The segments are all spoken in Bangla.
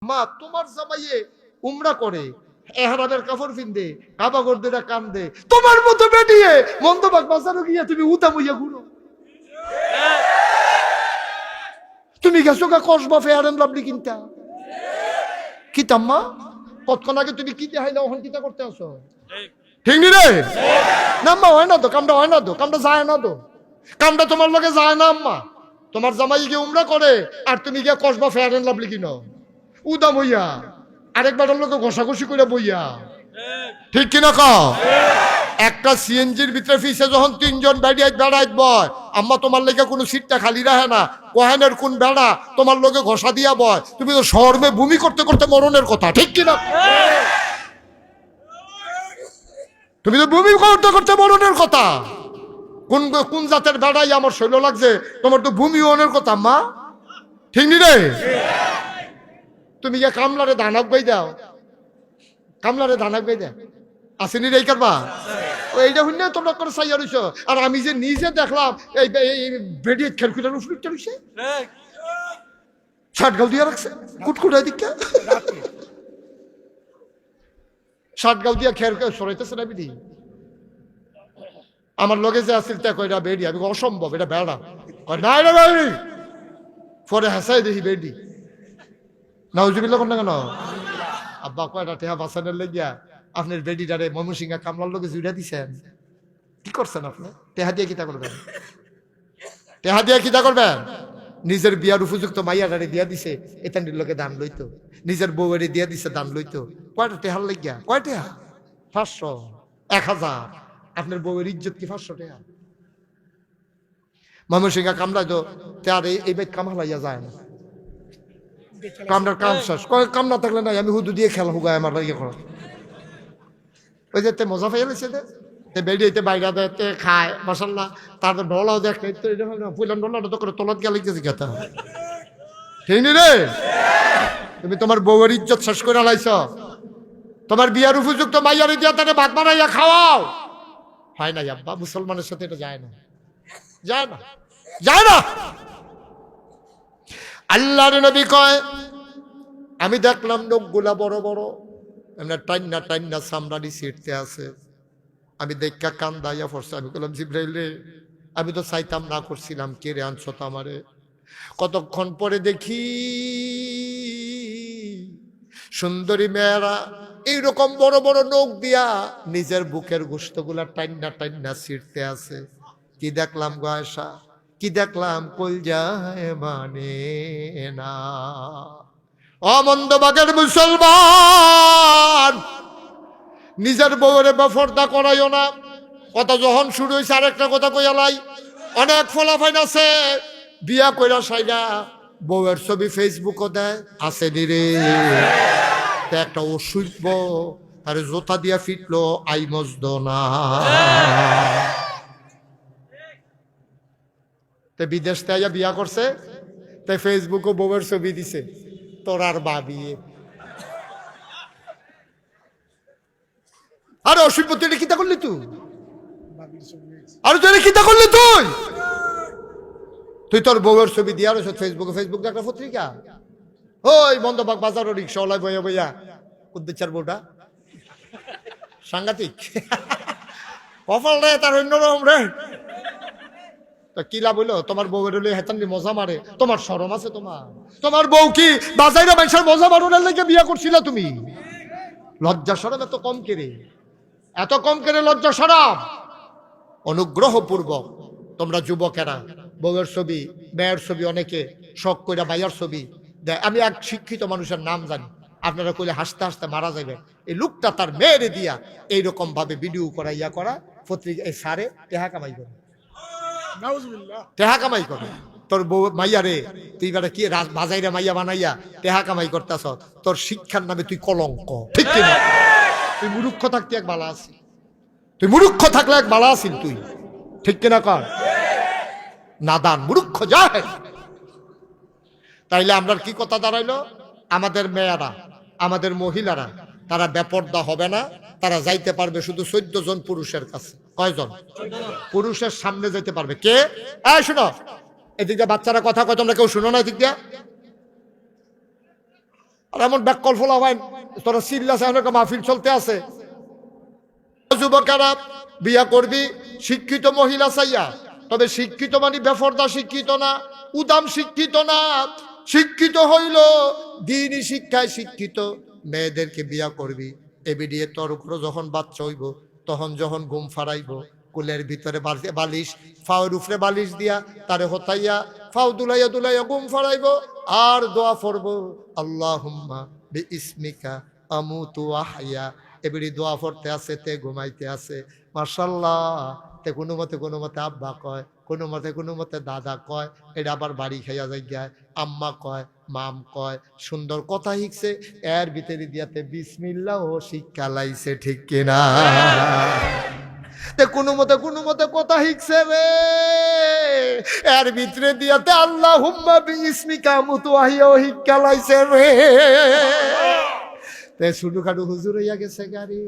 মা তোমার জামাইয়ে উমরা করে, এহরামের কাপড় পিন্দে, কাবা গর্দেরা কান্দে, তোমার মতো বেটিয়ে মন্দবাগ বাজারও গিয়ে তুমি উতামুইয়া ঘুরো। তুমি গেছো গা কসবা ফেয়ার এন্ড লাভলি কিনতা কিতাম্মা কতক্ষণ আগে তুমি কি দেখাই না ওখান কিতা করতে আসো? ঠিক নি রে? না আম্মা হয় না তো, কামটা হয় না তো, কামটা যায় না তো, কামটা তোমার লগে যায় না আম্মা। তোমার জামাই গিয়ে উমরা করে আর তুমি গিয়ে কসবা ফেয়ার এন্ড লাভলি কিনো উদাম হইয়া, আরেকবার লোকে ঘষাঘষি করে বইয়া। ঠিক কিনা ক? একটা সিএনজির ভিতরে ফিসে যখন তিনজন বেড়াইত বয়, আম্মা তোমার লেগে কোনো সিটটা খালি রাখে না, কোহেনের কোন বেড়া তোমার লোকে ঘষা দিয়া বয়, তুমি তো শহরে ভূমি করতে করতে মরণের কথা। ঠিক কিনা? তুমি তো ভূমি করতে করতে মরণের কথা। কোন কোন জাতের বেড়াই আমার শৈল লাগছে, তোমার তো ভূমি হওয়ার কথা আম্মা। ঠিক নি রে? তুমি গিয়ে কামলারে দানাক গাই দাও, কামলারে দানাক গাই দাও, আসেনি রে কারবা এইটা শুনে তোমরা করে চাইয়া রইছ। আর আমি যে নিজে দেখলাম এই বেডি ক্যালকুলেটার উপরে চলছে, শার্ট গাও দিয়া রাখছে কুটকুটাই দিকে, শার্ট গাও দিয়া খেয়ার সরাইতেছে না বিডি। আমার লগে যে আসছিল তা কয়টা বেডি, আমি অসম্ভব, এটা বেড়া কয় না এটা বেডি, পরে হাসাই দেখি বেডি। নাউজুবিল্লাহ কোন না কেন? আব্বা কয়টা টেহা বাঁচানোর লেগিয়া আপনার বেডিটারে ময়মনসিংহা কামলার লোকে জুড়া দিছেন, কি করছেন আপনি? টেহা দিয়ে কিতা করবেন? টেহা দিয়ে কিতা করবেন? নিজের বিয়ার উপযুক্ত মাইয়াটারে দিয়া দিছে, এতানির লোকে দান লইতো, নিজের বউয়েরে দিয়া দিছে দান লইতো। কয়টা টেহার লেগিয়া? কয় টেহা? 500, 1000। আপনার বউয়ের ইজ্জত কি 500 টেহা? ময়মনসিংহা কামলায় তো তার এই বেদ কামলাইয়া যায় না, কামটার কাম শেষ। কাম না থাকলে নাই, আমি হুদু দিয়ে খেলা হুগায় আমার ইয়ে করা। ওই যে মজা পাইয়া লেছে বেড়িয়ে বাইরা দেয় খায় মাসাল্লাহ, তারপর ডলাও দেখ পুলান ডলাটা তো করে তোলাত গেলে গেছে খেতে। ঠিক নি রে? তুমি তোমার বউয়ের ইজ্জত শেষ করে লাইছ, তোমার বিয়ার উপযুক্ত মাইয়ারে দিয়া তাকে ভাত বানাইয়া খাওয়াও। হয় না আব্বা, মুসলমানের সাথে এটা যায় না, যায় না, যায় না। আল্লাহর নবী কয়, আমি দেখলাম লোকগুলা বড় বড় এমনি টাইন্না টাইন্না সামরানি সিটতে আছে, আমি দেখা কান্দাইয়া পড়ছে। আমি বললাম জিব্রাইল রে, আমি তো চাইতাম না করছিলাম, কে রে আনছো তো আমারে। কতক্ষণ পরে দেখি সুন্দরী মেয়েরা এইরকম বড় বড় নখ দিয়া নিজের বুকের গোশতগুলা টাইন্না টাইন্না ছিঁড়তে আছে। কি দেখলাম গো আয়েশা, কি দেখলাম? কলজায় মানে না। অমন্দবাগের মুসলমান, নিজের বউয়ের বেপরদা করাইও না। কথা যখন শুরু হয়েছে আরেকটা কথা কইয়ালাই, অনেক ফলাফাইন আছে বিয়া কইরা সাইরা বউয়ের ছবি ফেসবুকও দেয়, আছে রে একটা অসুস্থ আর জোতা দিয়া ফিটলো আই মজদ না। বিদেশ থেকে বিয়া করছে, তাই ফেসবুকও বউয়ের ছবি দিছে, তোর আর বাবি। আরে অসুবিধা তুই কিতা করলি? তুই আরে তুই কিতা করলি? তুই তোর বউয়ের ছবি দিয়া রয়েছ ফেসবুকে। ফেসবুক একটা পত্রিকা, ওই বন্ধবাগ বাজারও রিক্সাওয়ালায় বইয়া বইয়া উদ্দেচার বউটা সাংঘাতিক কপাল রে তার অন্যরকম রে। তা কি লাভ হইলো? তোমার বউয়ের হলে হেতানি মজা মারে, তোমার শরম আছে? তোমার বউ কি বাজাইরা মানুষের মজা মারুনের লেগে বিয়া করছিল? তুমি লজ্জা শরম এত কম কেড়ে, এত কম কেড়ে লজ্জা শরম? অনুগ্রহপূর্বক তোমরা যুবকেরা বউয়ের ছবি মেয়ের ছবি অনেকে শখ কইরা ভাইয়ার ছবি দেয়। আমি এক শিক্ষিত মানুষের নাম জানি, আপনারা কইলে হাসতে হাসতে মারা যাবে। এই লোকটা তার মেয়েরে দিয়া এইরকম ভাবে ভিডিও করা ইয়া করা পত্রিকা এই সারে টেহা কামাই করে, টেহা কামাই করে। তোর বউ মাইয়া রে তুই বেটা কি বাজাইরা মাইয়া বানাইয়া টেহা কামাই করতেছ, তোর শিক্ষার নামে তুই কলঙ্ক। ঠিক কিনা? তুই মূর্খ থাকতে এক বালা আছিস, তুই মূর্খ থাকলে এক বালা আছিস তুই। ঠিক কিনা কর? নাদান মূর্খ যায়। তাইলে আমরা কি কথা দাঁড়াইলো? আমাদের মেয়েরা, আমাদের মহিলারা তারা বেপর্দা হবে না, তারা যাইতে পারবে শুধু 14 জন পুরুষের কাছে। কয়জন? পুরুষের সামনে যাইতে পারবে। কে? শুনো, এদিক দিয়ে বাচ্চারা কথা কয়, তোমরা কেউ শুনো না? এদিক দিয়া আর এমন ব্যাককল ফোলা হয় তোরা সিল্লাস এখন একটা মাহফিল চলতে আছে। যুবকেরা বিয়া করবি শিক্ষিত মহিলা চাইয়া, তবে শিক্ষিত মানে বেফরদা শিক্ষিত না, উদাম শিক্ষিত না, শিক্ষিত হইল দ্বীনি শিক্ষায় শিক্ষিত মেয়েদেরকে বিয়া করবি। এবিডিয়ে তোর উপরে যখন বাচ্চা হইব, তখন যখন ঘুম ফারাইব, কুলের ভিতরে বালিশ, ফাওয়ের উপরে বালিশ দিয়া তারে হতাইয়া ফাও দুলাইয়া দুলাইয়া ঘুম ফারাইব, আর দোয়া পড়ব আল্লাহুম্মা বিইসমিকা আমুতু ওয়া আহইয়া। এবারে দোয়া পড়তে আছে, তে ঘুমাইতে আছে, মাশাআল্লাহ। তে কোনো মতে আব্বা কয়, কোনো মতে দাদা কয়, এটা আবার বাড়ি খাইয়া যাইয়া আম্মা কয়, মাম কয়, সুন্দর কথা শিখছে, এর ভিতরে দিয়াতে বিসমিল্লাহ ও শিক্ষা লাইছে, ঠিক কিনা? তে কোনো মতে কথা শিখছে রে, এর ভিতরে দিয়াতে আল্লাহুম্মা বিইসমিকা আমুতু ওয়া আহইয়া ও শিক্ষা লাইছে রে। তে শুধুখাটু হুজুর হইয়া গেছে গাড়ি।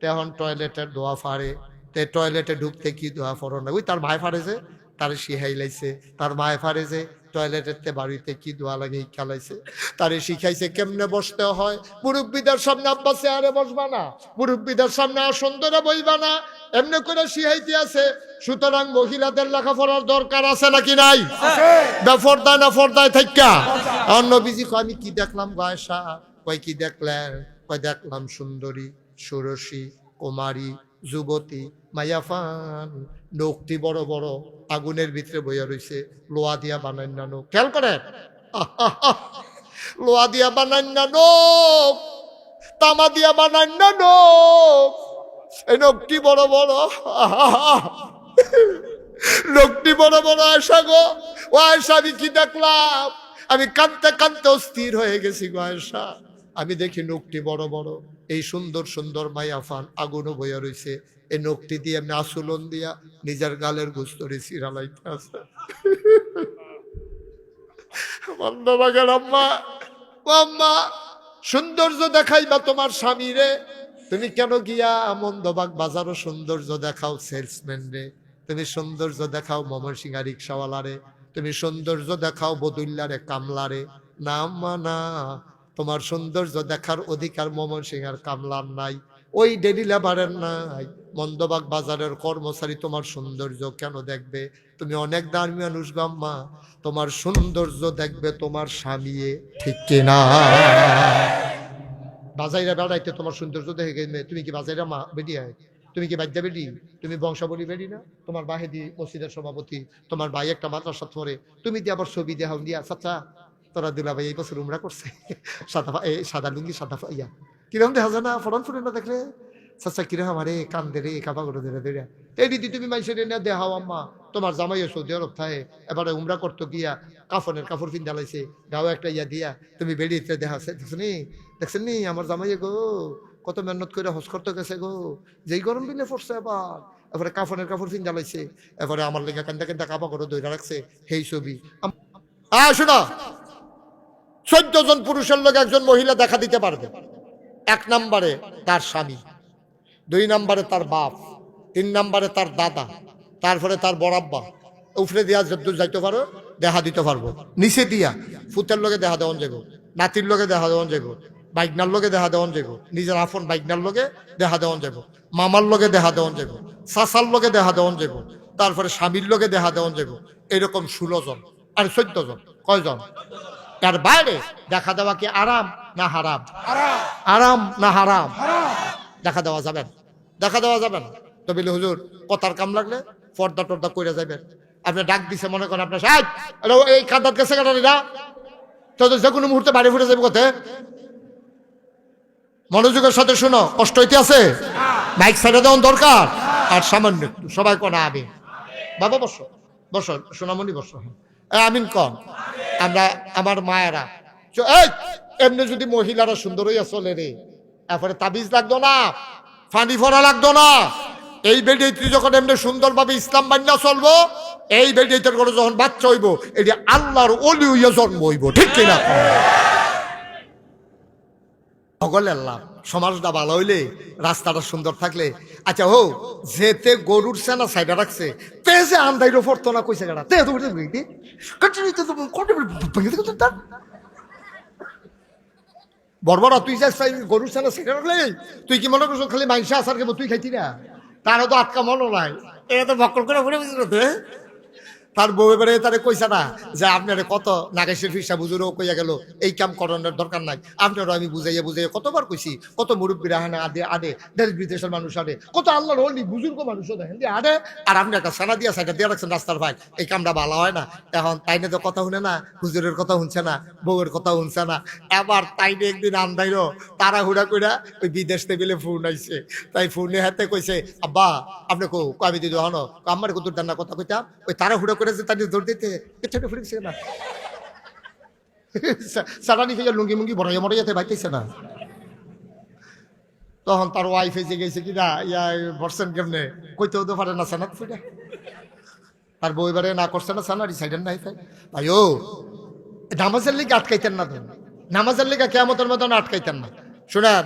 তখন টয়লেটের দোয়া ফাড়ে, তে টয়লেটে ঢুকতে কি দোয়া ফরো না, ওই তার ভাই ফাড়েছে, তারে শিখাই লাইছে, তার মায় ফাড়েছে টয়লেটের তে বাড়িতে কি দোয়া লাগে খেলাইছে, তারে শিখাইছে কেমনে বসতে হয়। মুরব্বীদের সামনে আব্বা চেয়ারে বসবা না, মুরব্বীদের সামনে আসন ধরে বইবা না, এমনি করে শিখাইতে আছে। সুতরাং মহিলাদের লেখাপড়ার দরকার আছে নাকি নাই? বেফরদায় না ফরদায় থাইকা? নবীজি কয় আমি কি দেখলাম গয়সা? কয় কি দেখলেন? কয় দেখলাম সুন্দরী, ষোড়শী, কুমারী, যুবতী, মায়াফান, নখটি বড় বড়, আগুনের ভিতরে বইয়া রইছে, লোহা দিয়া বানাই না নখ। খেয়াল করেন, লোহা দিয়া বানাই না নখ, তামা দিয়া বানাই না নখ, এই নখটি বড় বড়, নখটি বড় বড়। আয়সা গো, ও আয়সা আমি কি দেখলাম? আমি কাঁদতে কাঁদতে অস্থির হয়ে গেছি গো আয়সা। আমি দেখি নখটি বড় বড়, এই সুন্দর সুন্দর মায়াফান, আগুনও বইয়া রইছে, এই নখটি দিয়ে আমি আসুলন দিয়া নিজের গালের গুস্তরে সিরালাইতে আছে। আম্মা, ও আম্মা, সৌন্দর্য দেখাইবা তোমার স্বামী রে, তুমি কেন গিয়া মন্দবাগ বাজারও সৌন্দর্য দেখাও সেলসম্যান রে, তুমি সৌন্দর্য দেখাও ময়মনসিংহ রিক্সাওয়ালা রে, তুমি সৌন্দর্য দেখাও বদুল্লারে কামলারে। না আম্মা না, তোমার সৌন্দর্য দেখার অধিকার ময়মনসিংহের কামলার নাই, ওই ডেলি লেবারের নাই, মন্দবাগ বাজারের কর্মচারী তোমার সৌন্দর্য কেন দেখবে? তুমি অনেক দামি মানুষ গাম্মা, তোমার সৌন্দর্য দেখবে তোমার স্বামী, ঠিক কিনা? বাজাইরা বেড়াইতে তোমার সৌন্দর্য দেখে গেলে তুমি কি বাজাইরা মা বেরিয়ে? তুমি কি বাদ্যা বেরি? তুমি বংশাবলী বেরি না? তোমার বাহেদি মসজিদের সভাপতি, তোমার ভাই একটা মাদ্রাসা পড়ে, তুমি দিয়ে আবার ছবি দেখাও দিয়া চাচা তোরা দুলা ভাই এই বছর উমরা করছে, সাদা লুঙ্গি সাদা ইয়া কিরকম দেখা যায় না? ফরন ফুরে না দেখলে চাচা কিরকম আরে কান্দে রে কাবা করে ধরে ধরে। এই দিদি তুমি মাইসের এনে দেখাও আম্মা, তোমার জামাইও সৌদি আরব থাকে, এবারে উমরা করতো গিয়া কাফনের কাপড় ফিন জ্বালাইছে, গাও একটা ইয়া দিয়া তুমি বেরিয়েছে দেখাচ্ছে, দেখছেন নি আমার জামাইয়ে গো কত মেহনত করে হজ করতে গেছে গো, যেই গরম দিনে পড়ছে আবার, এবারে কাফনের কাপড় ফিন জ্বালাইছে, এবারে আমার লেগে কান্দা কান্দা কাবা করে ধরে রাখছে, সেই ছবি। শোনা, 14 জন পুরুষের লোক একজন মহিলা দেখা দিতে পারবে। 1 নম্বরে তার স্বামী, 2 নম্বরে তার বাপ, 3 নম্বরে তার দাদা, তারপরে তার বড়াব্বা। উপরে দিয়া যদ্দূর যাইতে পারো দেখা দিতে পারবো, নিচে দিয়া ফুতের লোকে দেখা দেওয়ান যাবো, নাতির লোকে দেখা দেওয়ান যাবো, বাইকনার লোকে দেখা দেওয়ান যাবো, নিজের আফন বাইকনার লোকে দেখা দেওয়ান যাবো, মামার লোকে দেখা দেওয়ান যাবো, চাচার লোকে দেখা দেওয়ান যাবো, তারপরে স্বামীর লোকে দেখা দেওয়ান যাবো। এরকম 16 জন আর 14 জন। কয়জন? তার বাইরে দেখা দেওয়া কি আরাম না হারাম? আরাম না হারাম? দেখা দেওয়া যাবেন, দেখা দেওয়া যাবেন। তো বলি হুজুর কথার কাম লাগলে পর্দা টর্দা করে যাবেন। আপনি ডাক দিছে মনে করেন আপনার সাহেব এই কাদার গেছে কাটারিরা, তো যে কোনো মুহূর্তে বাড়ি ফুটে যাবে কোথায়? মনোযোগের সাথে শুনো, কষ্ট হইতে আছে, মাইক সাইডে দেওয়ার দরকার। আর সামান্য একটু সবাই কোন আমি বাবা বসো বসো, সোনামণি বসো, আমিন কন। আমরা আমার মায়েরা এমনি যদি মহিলারা সুন্দর হইয়া চলে রে, এরপরে তাবিজ লাগতো না, ফানি ফরা লাগতো না। এই বেডিয়েত্রী যখন এমনি সুন্দরভাবে ইসলাম মান্না চলবো, এই বেডিয়েত্রীর করে যখন বাচ্চা হইব, এটি আল্লাহর ওলি হইয়া জন্ম হইব, ঠিক কিনা? আল্লাহ সমাজটা ভালো হইলে, রাস্তাটা সুন্দর থাকলে। আচ্ছা হো, যেতে গরুর সেনা সাইডা রাখছে, তে যে আন্দাইরও পড়তো না কইছে গাড়া, তে তো বড় তুই যাস গরুর ছানা সেটা রাখলে তুই কি মনে করছো খালি মাংস আসার কেবল তুই খাইতি না? তারও তো আটকা মনে নাই, এটা তো বকল করে ঘুরে বুঝলো তো। তার বউ এবারে তারে কইছে না যে আপনার কত নাগেশের ফিসা বুঝুরও কইয়া গেল এই কাম করানোর দরকার নাই, আপনারও আমি বুঝাইয়া বুঝাইয়া কতবার কইছি, কত মুরব্বীরা হানা আদে আদে, দেশ বিদেশের মানুষ আদে, কত আল্লাহর ওলি বুজুর্গ মানুষও দেখেন যে আদে, আর আপনি একটা সানা দিয়া সাইডা দিয়ে রাখছেন রাস্তার ভাই, এই কামটা ভালো হয় না। এখন তাইনে তো কথা শুনে না, হুজুরের কথা শুনছে না, বউয়ের কথা শুনছে না। এবার তাইনে একদিন আন্দাইরো তাড়াহুড়া কইরা ওই বিদেশ টেবিলে ফোন আইছে, তাই ফোনে হাতে কইছে আব্বা আপনি কো আমি দিদি হন আমার কত ডান্না কথা কইতাম, ওই তাড়াহুড়া করে যে তাই দৌড় দিতে পেছনে ফুটেছে না, সারানি খেয়ে লুঙ্গি মুঙ্গি বড়াইয়া মরাইয়াতে বাইতেছে না। তখন তার ওয়াইফ এসে গেছে কিনা ইয়া বর্ষেন কেমনে কইতেও তো পারে না সানা ফুটে, তার বই বারে না করছে না সানা ডিসাইডেন নাই ভাই ও নামাজের লিগে আটকাইতেন না, তো নামাজের লিগে কেয়ামতের মতন আটকাইতেন না। শুনেন,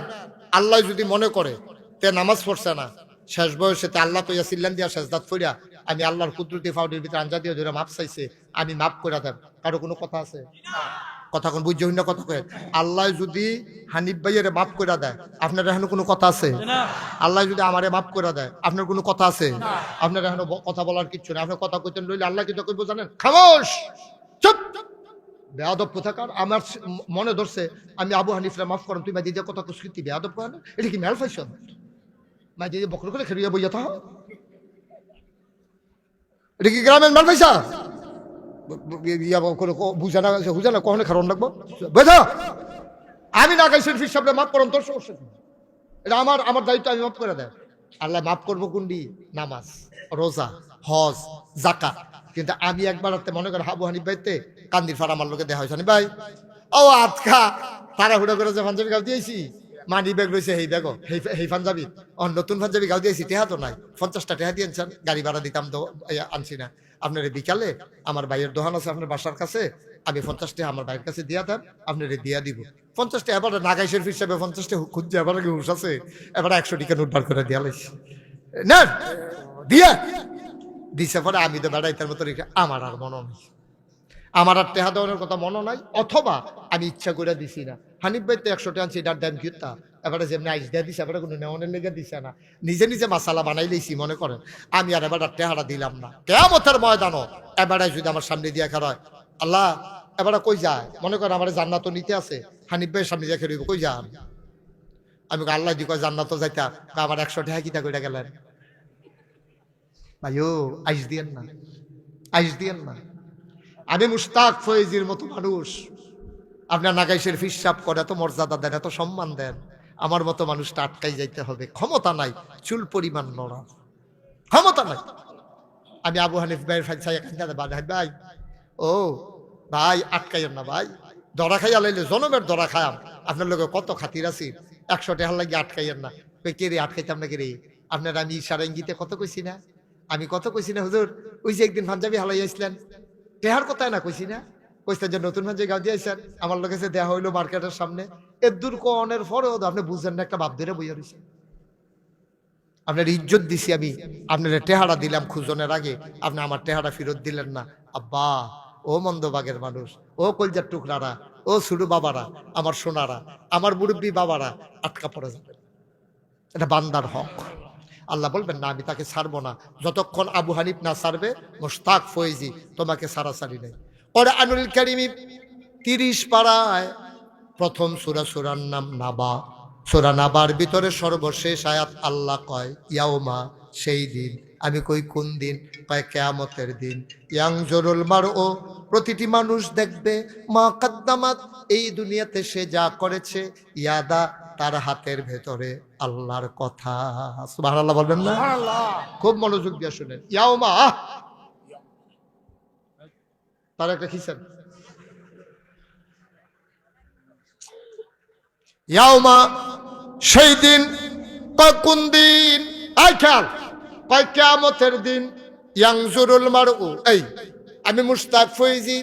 আল্লাহ যদি মনে করে তে নামাজ পড়ছে না, শেষ বয়সে তে আল্লাহ তো ইয়াসিল্লাম দিয়া শেষদাত ফইরা আমি আল্লাহর কুদরতি ফাউডের ভিতরে আঞ্জা দিয়ে ধরে মাপ চাইছে, আমি মাপ করে দেব, কারো কোনো কথা আছে? কথা কোন বুঝতে হই না কথা কয়ে। আল্লাহ যদি হানিফ ভাইয়ের মাফ করে দেয়, আপনার এখানে কোনো কথা আছে? আল্লাহ যদি আমারে মাফ করে দেয়, আপনার কোনো কথা আছে? আপনার এখানে কথা বলার কিচ্ছু নেই। আপনার কথা কইতেন রইলে আল্লাহ কি তো কইব জানেন? খামোশ, চুপ, বেয়াদব কোথাকার। আমার মনে ধরছে আমি আবু হানিফরা মাফ করেন, তুই মাঝে যে কথা কুস্কৃতি বেয়াদব করে না, এটা কি মেল ফাইশন? মাঝে যে বকর করে খেলিয়া বইয়া থাক, এটা কি গ্রামের মেল ফাইসা? বুঝা না কখনো খারণ লাগবো বেধা। আমি না গাইছেন ফির সাহেব মাফ করুন, তোর সমস্যা কি? এটা আমার দায়িত্ব, আমি মাফ করে দেয়। আল্লাহ মাফ করবো কোনটি? নামাজ, রোজা, হজ, জাকাত। কিন্তু আমি একবার মনে করেন আবু হানিফ ভাইতে কান্দির ফাড়া আমার লোকে দেখা হয়েছে ভাই ও আতখা তাড়াহুড়া করে যে পাঞ্জাবি গাও দিয়েছি, মানি ব্যাগ রয়েছে এই ব্যাগও এই পাঞ্জাবি, নতুন পাঞ্জাবি গাও দিয়েছি, টেহা তো নাই, 50টা টেহা দিয়েছেন, গাড়ি ভাড়া দিতাম তো আনছি না। আপনার বিকালে আমার ভাইয়ের দোকান আছে আপনার বাসার কাছে, আমি 50 টাকা আমার ভাইয়ের কাছে দিয়া দেন, আপনার দিয়া দিব 50 টাকা। এবার নাগাইশের হিসাবে 50 টাকা খুঁজছে, এবার হুশ আছে, এবার 100 টাকা নোট বার করে দিয়া লাইছি না দিয়া দিছে। পরে আমি তো বেড়াইতার মতো রেখে আমার আর মনে নেই, আমার আর টেহা দেওয়ানোর কথা মনে নাই, অথবা আমি ইচ্ছা করে দিছি না। হানিফ ভাই তো 100 টাকা আনছি, এটার দাম কিতা, এবারে যেমনি আইস দেয়া দিছে, এবারে কোনো নেওয়ানের লেগে দিছে না, নিজে নিজে মাসালা বানাই লইছি মনে করেন। আমি আর এবার টেহারা দিলাম না। কিয়ামতের ময়দানও এবারে যদি আমার সামনে দিয়া খারায় আল্লাহ, এবারে কই যায় মনে করেন আমার জান্নাত নিতে আছে, হানিফ ভাইয়ের সামনে দিয়ে খেলব, কই যান? আমি আল্লাহ দি কয় জান্নাত যাইতা, আমার 100 টাকা কিতা কইরা গেলেন ভাইও, আইস দিয়েন না, আইস দিয়েন না। আমি মুশতাক ফয়েজির মতো মানুষ, আপনার নাগাইশের ফিসাব করে এত মর্যাদা দেন, এত সম্মান দেন, আমার মতো মানুষটা আটকাই যাইতে হবে, ক্ষমতা নাই চুল পরিমাণ নড়া, ক্ষমতা নাই। আমি আবু হানিফ ভাইয়ের ভাই ও ভাই আটকাইয়েন না ভাই, দরা খাইয়া লাইলে জনমের দরা খায়াম, আপনার লোক কত খাতির আছি, 100 টাকা লাগিয়ে আটকাইয়েন না। কে রে আটকাইতাম না কে রে? আপনার আমি ইশারা ইঙ্গিতে কত কইছি না, আমি কত কইছি না হুজুর, ওই যে একদিন পাঞ্জাবি হালাই আসলেন, টেহার কথাই না কইছি না, কইছেন যে নতুন পাঞ্জাবি গাও দিয়ে আসছেন, আমার লোক এসে দেওয়া হইলো মার্কেটের সামনে, এর দূর কনের পরেও আপনি বুঝছেন না, একটা বাপ ধরে বইয়া রয়েছে। আপনার ইজ্জত দিছি আমি, আপনার টেহারা দিলাম খুঁজনের আগে, আপনি আমার টেহারা ফেরত দিলেন না। আব্বা, ও মন্দবাগের মানুষ, ও কলজার টুকরারা, ও ছোট বাবারা, আমার সোনারা, আমার মুরব্বী বাবারা আটকা পড়ে যাবে, এটা বান্দার হক। আল্লাহ বলবেন না আমি তাকে ছাড়বো না যতক্ষণ আবু হানিফ না ছাড়বে। মুশতাক ফয়েজি তোমাকে ছাড়াছাড়ি নেই। কোরআনুল কারীম 30 পারায় প্রথম সূরা, সূরার নাম নাবা, সূরা নাবার ভিতরে সর্বশেষ আয়াত আল্লাহ কয় ইয়াউমা, সেই দিন। আমি কই কোন দিন? কয় কিয়ামতের দিন। ইয়াংজুরুল মারউ, প্রতিটি মানুষ দেখবে, মা কাদ্দামাত, এই দুনিয়াতে সে যা করেছে, ইয়াদা, তার হাতের ভেতরে আল্লাহর কথা। সুবহানাল্লাহ বলবেন না? খুব মনোযোগ দিয়ে শুনেন। ইয়াউমা, তার একটা খিসেন, ইয়াউমা সেই দিন। কোন দিন? আই খেয়াল, কয় কিয়ামতের দিন। ইয়াংজুরুল মারউ, এই আমি মুশতাক ফয়েজি,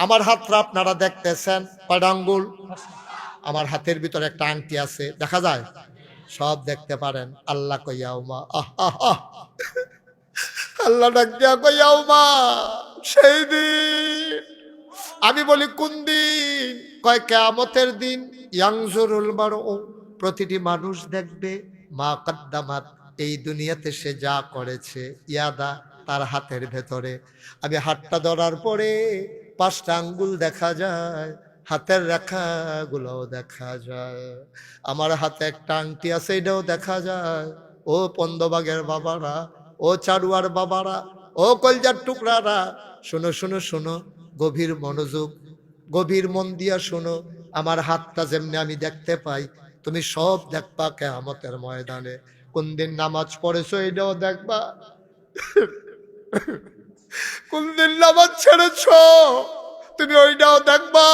আমার হাতটা আপনারা দেখতেছেন, কয়টা আঙ্গুল? আমার হাতের ভিতরে একটা আংটি আছে, দেখা যায়, সব দেখতে পারেন। আল্লাহ কইয়াউমা, আল্লাহ ডাক দিয়া কইয়াউমা, সেই দিন। আমি বলি কোন দিন? কয় কিয়ামতের দিন। ইয়াংজুরুল মারউ, প্রতিটি মানুষ দেখবে মা কদ্দামাত, এই দুনিয়াতে সে যা করেছে, ইয়াদা, তার হাতের ভেতরে। আমি হাতটা ধরার পরে 5টা আঙ্গুল দেখা যায়, হাতের রেখাগুলোও দেখা যায়। আমার হাতে একটা আংটি আছে, এটাও দেখা যায়। ও পন্দবাগের বাবারা, ও চারুয়ার বাবারা, ও কলজার টুকরারা, শোনো শোনো শোনো, গভীর মনোযোগ, গভীর মন দিয়া শোনো। আমার হাতটা যেমনি আমি দেখতে পাই, তুমি সব দেখবা কিয়ামতের ময়দানে। কোন দিন নামাজ পড়েছো এটাও দেখবা, কোন দিন নামাজ ছেড়েছো তুমি ওইটাও দেখবা,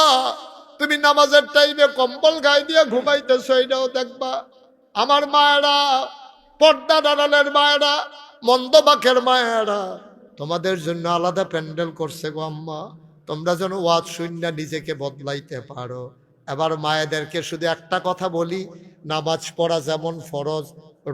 তুমি নামাজের টাইমে কম্বল গায়ে দিয়ে ঘুমাইতেছো এটাও দেখবা। আমার মায়েরা, পর্দা আড়ালের মায়েরা, মন্দবাকের মায়েরা, তোমাদের জন্য আলাদা প্যান্ডেল করছে গো আম্মা, তোমরা যেন ওয়াজ শূন্য নিজেকে বদলাইতে পারো। এবার মায়েদেরকে শুধু একটা কথা বলি, নামাজ পড়া যেমন ফরজ,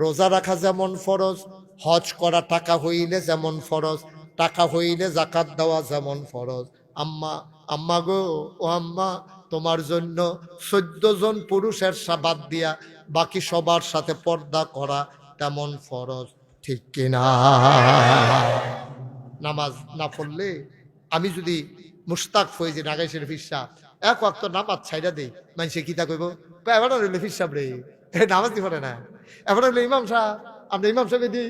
রোজা রাখা যেমন ফরজ, হজ করা টাকা হইলে যেমন ফরজ, টাকা হইলে জাকাত দেওয়া যেমন ফরজ। আম্মা, আম্মা গো, ও আম্মা, তোমার জন্য 14 জন পুরুষের বাদ দিয়া বাকি সবার সাথে পর্দা করা তেমন ফরজ, ঠিক কিনা? নামাজ না পড়লে, আমি যদি মুশতাক ফৈজি নাগাই শরীফ সাহেব এক ওয়াক্ত নামাজ ছাইড়া দেই, মানুষে কিতা কইব, এবার রইল ফির সাহেব রে নামাজ দি পড়ে না, এবার রইল ইমাম সাহেব, আমরা ইমাম সাহেব দি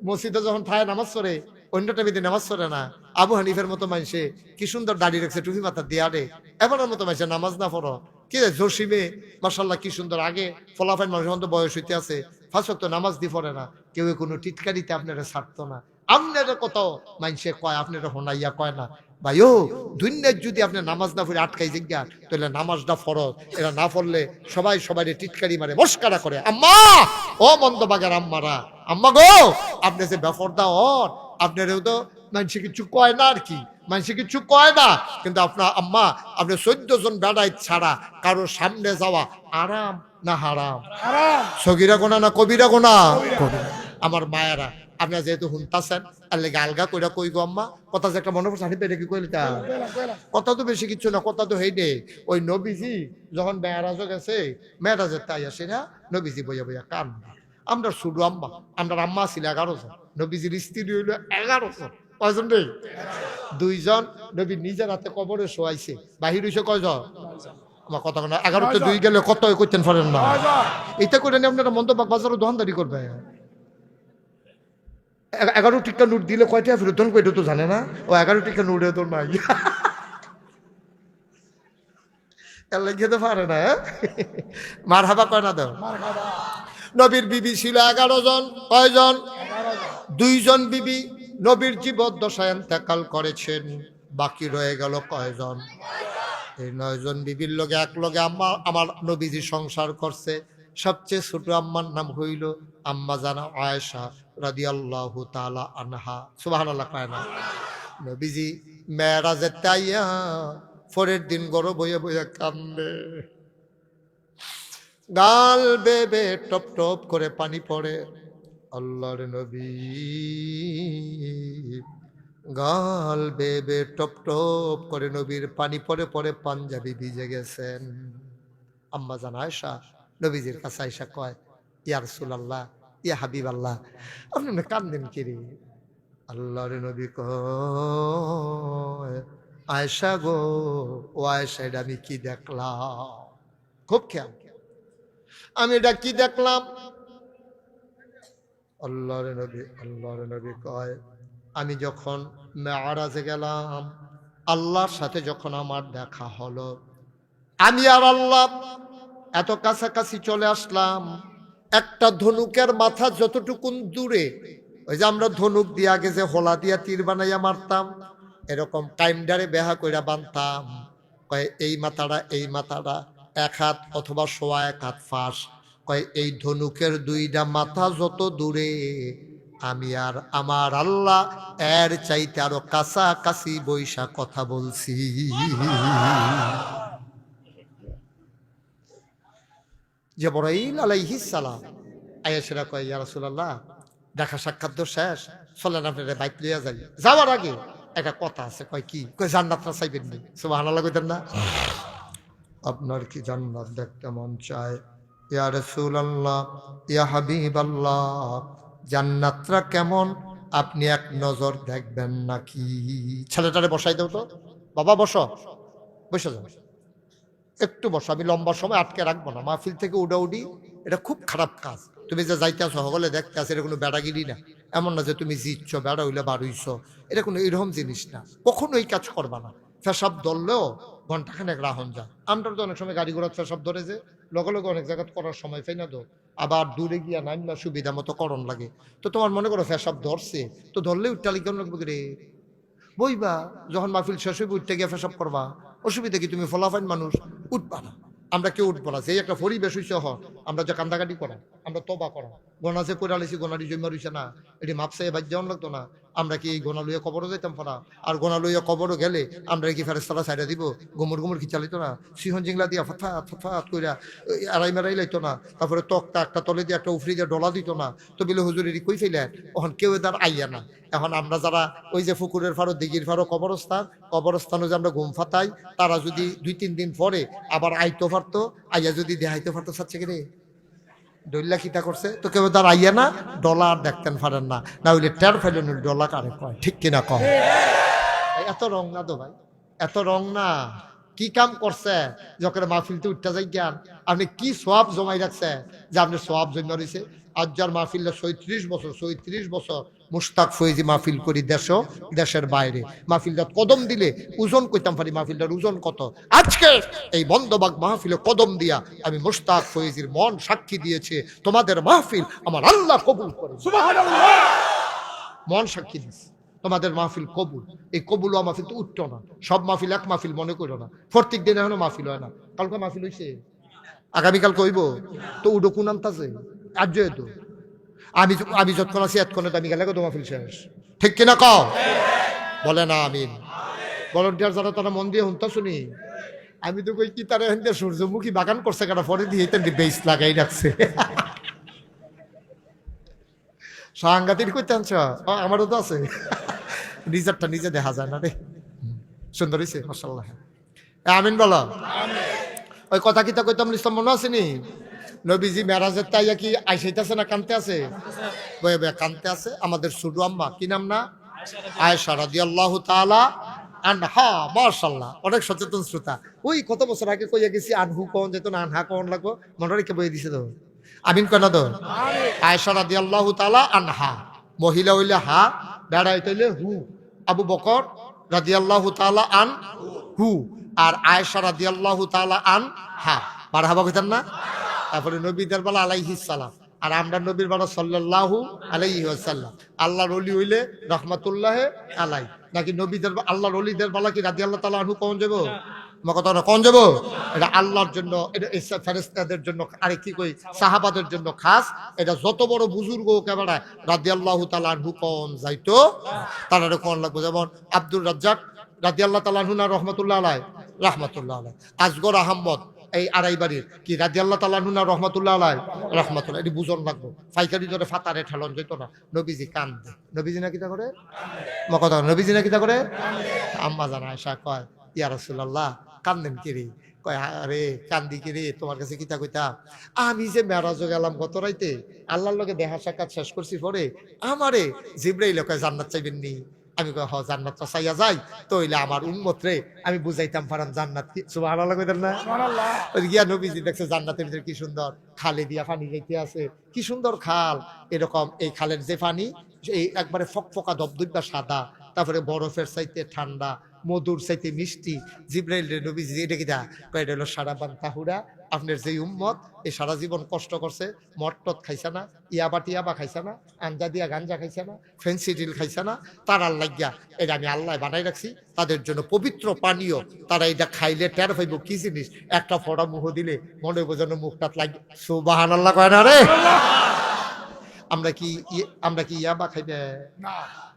মসজিদে যখন ঠায় নামাজ পড়ে, অন্যটা বিধি নামাজ পড়ে না। আবু হানিফের মতো মানুষে কি সুন্দর দাড়ি রাখছে, টুপি মাথা দিয়া রে, এবারের মতো মানুষে নামাজ না পড়ো, কি জসিমে মাশাল্লাহ কি সুন্দর, আগে ফলাফাইন মানুষের মতো বয়স হইতে আছে, 5 ওয়াক্ত নামাজ দি পড়ে না, কেউ কোনো টিটকারিতে আপনারা ছাড়তো না। আপনারা কত মানুষে কয়, আপনারা হোনাইয়া কয় না ভাইও, দুনিয়ার যদি আপনি নামাজ না পড়ে আটকাই জিজ্ঞাসা, তাহলে নামাজটা ফরজ, এরা না পড়লে সবাই সবাই টিটকারি মারে, মস্কারা করে। আম্মা, ও মন্দবাগের আম্মারা, আম্মা গো, আপনি যে বেফরদা হন, আপনারও তো মানুষে কিছু কয় না, আর কি মানুষে কিছু কয় না, কিন্তু আপনার আম্মা, আপনি 14 জন বেড়াই ছাড়া কারো সামনে যাওয়া আরাম না হারাম? সগিরা গোনা না কবিরা গোনা? আমার মায়েরা, আপনারা যেহেতু শুনতাছেন, আর লেগে আলগা কইরা কই গো আম্মা, কথা যে একটা মনে পড়ছে, হানি পেটে কি কইলিতা, কথা তো বেশি কিছু না, কথা তো হেই দে, ওই নবীজি যখন মেয়েরাজও গেছে, মেয়েরাজের তাই আসে না, নবীজি বইয়া বইয়া কান, আমরা শুধু আম্মা, আমরা আম্মা ছিল 11 জন, নবীজির স্ত্রী হইল 11 জন, কয়জন রে? 2 জন নবী নিজের হাতে কবরে শোয়াইছে, বাহির হইছে কয়জন? আমার কথা না, 11তে 2 গেলে কত কইতেন পারেন না, এটা করে নিয়ে আপনারা মন্তব্য বাজারও দোকানদারি করবে। 11 টিকা নোট দিলে কয়টা ফেরত দেন, কয়টা তো জানে না, ও 11 টিকা নোটে তো নাই, যেতে পারে না, মার হাবা কয় না দাও। নবীর বিবি ছিল 11 জন, কয়জন? 2 জন বিবি নবীর জীবদ্দশায় ইন্তেকাল করেছেন, বাকি রয়ে গেল কয়জন? এই 9 জন বিবির লগে এক লগে আমার নবীজি সংসার করছে। সবচেয়ে ছোট আম্মার নাম হইল আম্মা জানা আয়েশা রাদিয়াল্লাহু তাআলা আনহা, সুবহানাল্লাহ কয় না? নবীজি মেরাজে তাইয়া পরের দিন গরম বইয়ে বইয়ে কান্দে, গাল বেবে টপ টপ করে পানি পড়ে। আল্লাহর নবী গাল বেবে টপ টপ করে নবীর পানি পরে পরে পাঞ্জাবি ভিজে গেছেন। আম্মা জান আয়েশা নবীজির কাছে আয়েশা কয়, ইয়া রাসূলুল্লাহ, ইয়া হাবিবাল্লাহ, আপনি কান্দেন কি রে? আল্লাহর নবী কয়, আয়েশা গো, ও আয়েশা, এটা আমি কি দেখলাম, খুব খেয়াল, আমি এটা কি দেখলাম? আল্লাহর নবী কয়, আমি যখন মেরাজে গেলাম, আল্লাহর সাথে যখন আমার দেখা হলো, আমি আর আল্লাহ এত কাছাকাছি চলে আসলাম, একটা ধনুকের মাথা যতটুকুন দূরে, ওই যে আমরা ধনুক দিয়ে আগে যে হোলা দিয়া তীর বানাইয়া মারতাম, এরকম কাইমডারে বেহা কইরা বানতাম, কয় এই মাথাটা 1 হাত অথবা 1.25 হাত ফাঁস, কয় এই ধনুকের 2টা মাথা যত দূরে, আমি আর আমার আল্লাহ এর চাইতে আরো কাছাকাছি বৈশা কথা বলছি। জিবরাইল আলাইহিস সালাম আয়েশা কয়, ইয়া রাসূলুল্লাহ, দেখা সাক্ষাৎ তো শেষ, চলেন আপনারা বাইক লইয়া যাই। যাওয়ার আগে একটা কথা আছে। কয় কি? কয় জান্নাতটা চাইবেন নি? সুবহানাল্লাহ কইতেন না? আপনার কি জান্নাত দেখতে মন চায়? ইয়া রাসূলুল্লাহ, ইয়া হাবিবাল্লাহ, জান্নাতটা কেমন আপনি এক নজর দেখবেন নাকি? ছেলেটারে বসাই দাও তো। বাবা বসো, বসে যাও, একটু বসো। আমি লম্বা সময় আটকে রাখবো না। মাহফিল থেকে উডাউডি এটা খুব খারাপ কাজ। তুমি যে যাইতে আসো সকলে দেখতে আসো, এটা কোনো বেড়াগিরি না। এমন না যে তুমি জিতছ, বেড়া হইলে বাড়ুইছ, এটা কোনো এরকম জিনিস না। কখনো এই কাজ করবা না। ফেসাব ধরলেও ঘন্টাখানেক রাহন যা। আমরা তো অনেক সময় গাড়ি ঘোড়া ফেসাব ধরে যে লগে লগে অনেক জায়গা করার সময় পাই না তো, আবার দূরে গিয়া নাইমা সুবিধা মতো করণ লাগে। তো তোমার মনে করো ফেসাব ধরছে, তো ধরলে উঠটালি কেমন লাগবে রে? বইবা, যখন মাহফিল শেষ হইব উঠতে গিয়ে ফেসাব করবা, অসুবিধা কি? তুমি ফলাফাইন মানুষ, উঠবা না। আমরা কেউ উঠবো না। সেই একটা পরিবেশ হইছে আমরা যে কান্দাকাটি করা, আমরা তবা করা, গোনা যে করে আলিছি, গোনারি জমা রইছে না, এটি মাপসে বাদ যাওয়ান লাগতো না। আমরা কি এই গোনা লইয়া কবরও যাইতাম পারা? আর গোনা লইয়া কবরও গেলে আমরা কি ফেরেস্তারা ছাইড়া দিব? গুমর গুমর কি চালিত না? সিহন জিংলা দিয়া ফতফাত ফতফাত কইরা আড়াই মারাই লাইতো না। তারপরে তক্তা একটা তলে দিয়ে একটা উফরি দিয়ে ডলা দিত না। তো বিলে হুজুরেরই কই ফেলে ওখান কেউ তার আইয়া না। এখন আমরা যারা ওই যে পুকুরের ফারো, দিঘির ফারো, কবরস্থানও যে আমরা ঘুম ফাতাই, তারা যদি 2-3 দিন পরে আবার আইতে পারতো, আইয়া যদি দেখাইতে পারতো, সাচ্ছে কি রে দৈল্লা কিতা করছে, তো কেউ তার আইয়া না ডলার দেখতেন পারেন না, না হইলে টের ফেলেন ডলা কারে কয়, ঠিক কিনা কম? এত রং না তো ভাই, এত রং না। কি কাম করছে যখন মাহফিলতে উঠতে যাই জ্ঞান, আপনি কি সোয়াব জমাই রাখছে যে আপনি সোয়াব জমা রয়েছে। আজ যার মাহফিলটা 37 বছর মুশতাক ফয়েজি মাহফিল করি দেশের বাইরে। মাহফিলটা কদম দিলে ওজন কইতাম পারি মাহফিলটার ওজন কত। আজকে এই বন্দবাগ মাহফিলে কদম দিয়া আমি মুশতাক ফয়েজির মন সাক্ষী দিয়েছে, তোমাদের মাহফিল আমার আল্লাহ কবুল করে, সুবহানাল্লাহ। মন সাক্ষী দিচ্ছে তোমাদের মাহফিল কবুল। এই কবুল মাহফিল তো উঠতো না। সব মাহফিল এক মাহফিল মনে করো না। প্রত্যেক দিন এখনো মাহফিল হয় না। কালকে মাহফিল হয়েছে, আগামীকাল কইব তো উডো কোন আনতাছে আজ যেহেতু আমি যতক্ষণ আছি এতক্ষণে আমি গেলে তো মাহফিল শেষ, ঠিক কিনা কও? বলে না আমিন। ভলান্টিয়ার যারা তারা মন দিয়ে শুনতা শুনি। আমি তো কই কি তারা হেন্দে সূর্যমুখী বাগান করছে কাটা পরে দিয়ে বেস লাগাই রাখছে। সাংঘাতিক করতে আনছ, আমারও তো আছে। নিজেরটা নিজে দেখা যায় না রে। সুন্দর হয়েছে মাশাআল্লাহ, আমিন বলো। ওই কথা কিতা কইতাম লিস্তাম মনে আসেনি? নবীজি মেরাজের তাইয়া কি আইসাইতেছে না কানতে আছে? বয়ে বয়ে কানতে আছে। আমাদের ছোট আম্মা, কি নাম না, আয়েশা রাদিয়াল্লাহু তাআলা আনহা। মাশাআল্লাহ, অনেক সচেতন শ্রোতা। ওই কত বছর আগে কইয়া গেছি আনহু কোন যেত না আনহা কোন লাগবো, মনে রেখে বয়ে দিছে তো। আমিন কেন তো? আয়েশা রাদিয়াল্লাহু তাআলা আনহা, মহিলা হইলে হা, বেড়া হইলে হু। আবু বকর রাদিয়াল্লাহু তাআলা আন হু, আর আয়েশা রাদিয়াল্লাহু তাআলা আন হা। মারহাবা কইতেন না? তারপরে নবীদের বেলা আলাইহিস সালাম, আর আমরা নবীর বেলা সাল্লাল্লাহু আলাইহি ওয়াসাল্লাম। আল্লাহর ওলি হইলে রহমাতুল্লাহ আলাই, নাকি নবীদের আল্লাহর ওলিদের বেলা কি রাদিয়াল্লাহু তাআলা আনহু কোন যাব? কথা না, কোন যাব? এটা আল্লাহর জন্য, এটা ফেরেশতাদের জন্য, আরে কি কই সাহাবাদের জন্য খাস। এটা যত বড় বুজুর্গ কেবড়া রাদিয়াল্লাহু তাআলা আনহু কোন যাইতো, তারা কোন লাগবে। যেমন আব্দুর রাজ্জাক রাদিয়াল্লাহু তাআলা আনহু না রহমাতুল্লাহ আলাই, রাহমাতুল্লাহ আলাই। আসগর আহমদ এই আড়াই বাড়ির কি রাদিয়াল্লাহু তাআলা আনহু না রহমাতুল্লাহ আলাই, রহমাতুল্লাহ। এটি বুঝন লাগবো। পাইকারি ধরে ফাতারে ঠেলন যেত না। নবীজি কান্দে। নবীজি না কিতা করে? কথা, নবীজি না কিতা করে? আম্মা জান আয়েশা কয়, ইয়া রাসূলুল্লাহ কান্দেন কি রে? কয় আরে কান্দি কি রে, তোমার কাছে কিতা কইতা, আমি যে মেরাজে গেলাম গত রাইতে, আল্লাহর লগে দেখা সাক্ষাৎ শেষ করছি, পরে আমারে জিবরাইল কয় জান্নাত চাইবেন নি? আমি কই হ, জান্নাত তো চাইয়া যাই, তো হইলে আমার উম্মত রে আমি বুঝাইতাম পারাম জান্নাত কি। সুবহানাল্লাহ কইতেন না? সুবহানাল্লাহ। ওই গিয়া নবীজি দেখছে জান্নাতের ভিতরে কি সুন্দর খালে দিয়া পানি যাইতে আছে, কি সুন্দর খাল। এরকম এই খালের যে পানি, এই একবারে ফকফকা দবদবা সাদা, তারপরে বরফের চাইতে ঠান্ডা, মধুর চাইতে মিষ্টি। জিবরাইল রে নবীজি এটা কিটা কয়, এটা হলো সারাবান তাহুরা, আপনার যে উম্মত এই সারা জীবন কষ্ট করছে, মটটত খাইছে না, ইয়াবা টিয়াবা খাইছে না, আঞ্জা দিয়া গাঞ্জা খাইছে না, ফেন্সিডিল খাইছে না, তারার লাগিয়া এটা আমি আল্লাহ বানাই রাখছি তাদের জন্য পবিত্র পানীয়। তারা এটা খাইলে টের পাইব কি জিনিস। একটা ফোড়া মুখ দিলে মনে বোঝানো মুখটাত লাগে। সুবহানাল্লাহ কয় না রে? আমরা কি ইয়াবা খাইবে না,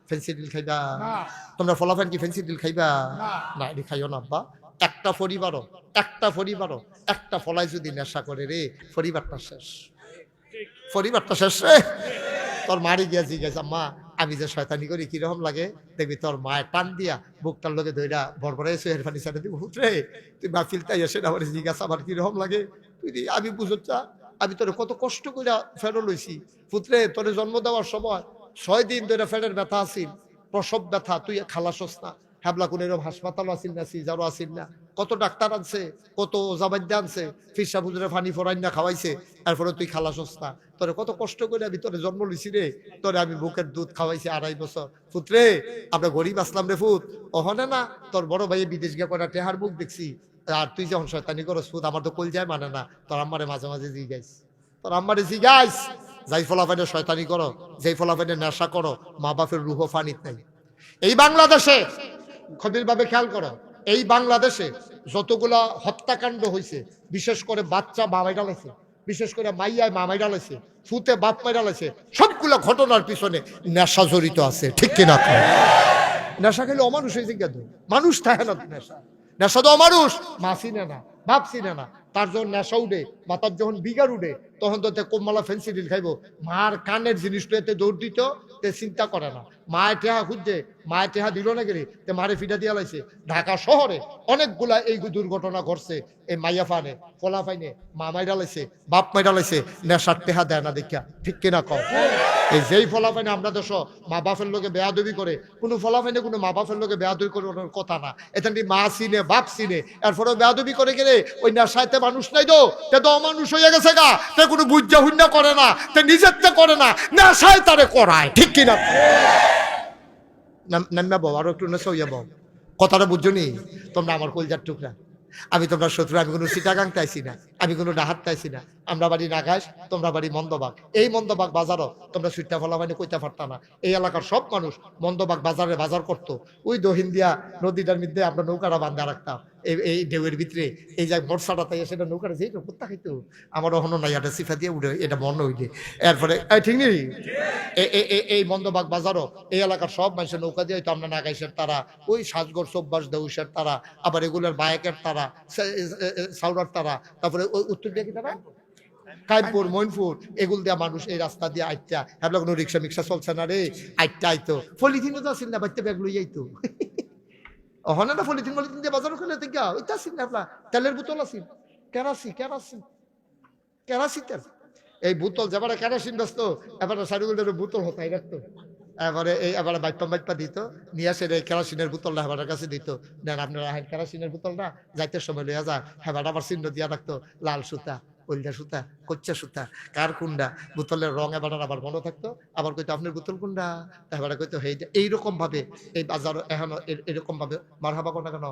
ফেন্সিডিল খাইবা না? তোমরা ফলাফান কি ফেন্সিডিল খাইবা না? এটি খাইও না আব্বা। একটা পরিবারও একটা ফলাই যদি নেশা করে রে, পরিবারটা শেষ, পরিবারটা শেষ রে। তোর মারি গিয়া জিজ্ঞাসা, মা আমি যে শয়তানি করি কিরকম লাগে দেখবি তোর মায়ের টান দিয়া বুকটার লোকে ধইরা বরবরাই সোহের ফানি সাথে দিব হুটরে তুই মাহফিল তাই এসে আমার জিজ্ঞাসা আমার কিরকম লাগে তুই আমি বুঝচ্ছা আমি তোর কত কষ্ট করে ফেরো লইছি পুত্রে তোরে জন্ম দেওয়ার সময় 6 দিন ধরে ফেরের ব্যথা আসিল প্রসব ব্যথা তুই খালাসস না হ্যাবলা কোন এরকম হাসপাতাল আসিল না সিজারও আসিল না কত ডাক্তার আনছে কত ওজাবাদ্যা আনছে ফিরসা বুঝরে ফানি ফরাই না খাওয়াইছে এরপরে তুই খালাসস না তোরে কত কষ্ট করে আমি তোরে জন্ম লিছি রে তোরে আমি বুকের দুধ খাওয়াইছি 2.5 বছর পুত্রে আমরা গরিব আসলাম রে ফুত ওহনে না তোর বড় ভাই বিদেশ গিয়ে কটা টেহার মুখ দেখছি আর তুই যখন শয়তানি করস ফুত আমার তো কল যায় মানে না তোর আম্মারে মাঝে মাঝে জিগাইস তোর আম্মারে জিগাইস যাই ফলাফাইনে শয়তানি করো যেই ফলাফাইনে নেশা করো মা বাপের রুহ ফানিত নাই এই বাংলাদেশে খবির ভাবে খেয়াল করো এই বাংলাদেশে যতগুলা হত্যাকাণ্ড হয়েছে বিশেষ করে বাচ্চা মামাই ডালাইছে বিশেষ করে মাইয়ায় মামাই ডালাইছে ফুতে বাপ মাই ডালাইছে সবগুলা ঘটনার পিছনে নেশা জড়িত আছে ঠিক কিনা নেশা খেলে অমানুষ হয়েছে কেন মানুষ থাকে না নেশা নেশা তো অমানুষ মা চিনে না বাপ চিনে না তার যখন নেশা উঠে বা তার যখন বিগার উঠে তখন তো কমলা ফেন্সিডিল খাইব মার কানের জিনিসটা এতে দৌড় দিত তে চিন্তা করে না মায়ের টেহা খুঁজছে মায়ের টেহা দিল না গেলে তে মারে ফিটা দিয়া লাইছে ঢাকা শহরে অনেকগুলা এই দুর্ঘটনা ঘটছে এই মাইয়া ফানে ফলা ফাইনে মা মাইরা লাইছে বাপ মাইরা লাইছে নেশার টেহা দেয় না দেখিয়া ঠিক কিনা কম এই যেই ফলাফাইনে আমরা দেশ মা বাপের লোকে বেয়াদবি করে কোনো ফলাফাইনে কোনো মা বাপের লোকে বেয়াদবি করে ওনার কথা না এটা মা চিনে বাপ চিনে এরপরেও বেয়াদবি করে গেলে ওই নেশাইতে মানুষ নাই তো তে তো অমানুষ হয়ে গেছে গা তে কোনো বুঝা হুন্না করে না তে নিজের তে করে না নেশায় তারে করায় ঠিক কিনা নাম্বা বাবা আরো একটু নেশা হইয়া বাবা কথাটা বুঝছো নি তোমরা আমার কলজার টুকরা আমি তোমরা শত্রু আমি কোনো সিটাগাং চাইছি না আমি কোনো ডাহাত চাইছি না আমরা বাড়ি নাগাস তোমরা বাড়ি মন্দবাগ এই মন্দবাগ বাজারও তোমরা সুইটা ফলা মানে কইতে পারতা না এই এলাকার সব মানুষ মন্দবাগ বাজারে বাজার করতো ওই দহিন্দিয়া নদীটার মধ্যে আমরা নৌকাটা বান্ধা রাখতাম এই ঢেউয়ের ভিতরে এই যে মরসাটা তাই সেটা নৌকাটা যেই কুত্তা খাইতো আমার ওখানে নাই এটা সিফা দিয়ে উঠে এটা মনে হইলে এরপরে ঠিক নেই এই মন্দবাগ বাজারও এই এলাকার সব মানুষের নৌকা দিয়ে হয়তো আমরা নাগাইশের তারা ওই সাজগড় চব্বাস দেউসের তারা আবার এগুলোর বায়কের তারা সাউরার তারা তারপরে ওই উত্তর দিয়ে কি তারা কাইমপুর মইনপুর এগুল দিয়া মানুষ এই রাস্তা দিয়ে আইটা হ্যাবলা কোনো রিক্সা মিক্সা চলছে না রে আইটা আইতো পলিথিনও তো আসিল না বাচ্চা ব্যাগ লই আইতো ওখানে না পলিথিন দিয়ে বাজার করলে তো গা ওইটা আসিল না আপনার তেলের বোতল আসিল কেরাসিন তেল এই বোতল যাবারে কেরাসিন ব্যস্ত এবারে সারিগুলোর বোতল হতাই রাখতো এবারে এই এবারে বাইপা দিত নিয়ে আসে এই কেরাসিনের বোতলটা হেবাটার কাছে দিত দেন আপনারা কেরাসিনের বোতলটা যাইতে সময় লইয়া যায় হেবাটা আবার চিহ্ন দিয়া রাখতো লাল সুতা কলজা সুতা কচ্চা সুতা কার কুন্ডা বোতলের রং এবার আবার মনে থাকতো আবার কইতো আপনার বোতল কুন্ডা এবার কইতো হেইটা এইরকম ভাবে এই বাজার এখন এরকম ভাবে মারহাবা কোনা কেন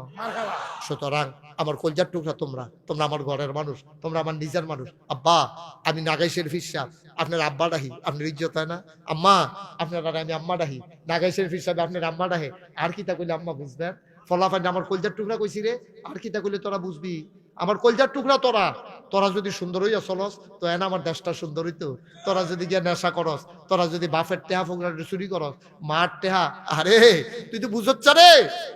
সুতরাং আমার কলজার টুকরা তোমরা আমার ঘরের মানুষ তোমরা আমার নিজের মানুষ আব্বা আমি নাগাইশের ফিসাব আপনার আব্বা ডাহি আপনার ইজ্জত হয় না আম্মা আপনার আমি আম্মা ডাহি নাগাইশের ফিসাবে আপনার আম্মা ডাহে আর কি তা কইলে আম্মা বুঝবেন ফলাফাইন আমার কলজার টুকরা কইছি রে আর কি তা কইলে তোরা বুঝবি আমার কলজার টুকরা তোরা যদি সুন্দর হইয়া চলস তো এনা আমার দেশটা সুন্দর হইতো তোরা যদি গিয়া নেশা করস তোরা যদি বাপের টেহা ফোকরা চুরি করস মার টেহা আরে তুই তো বুঝছ রে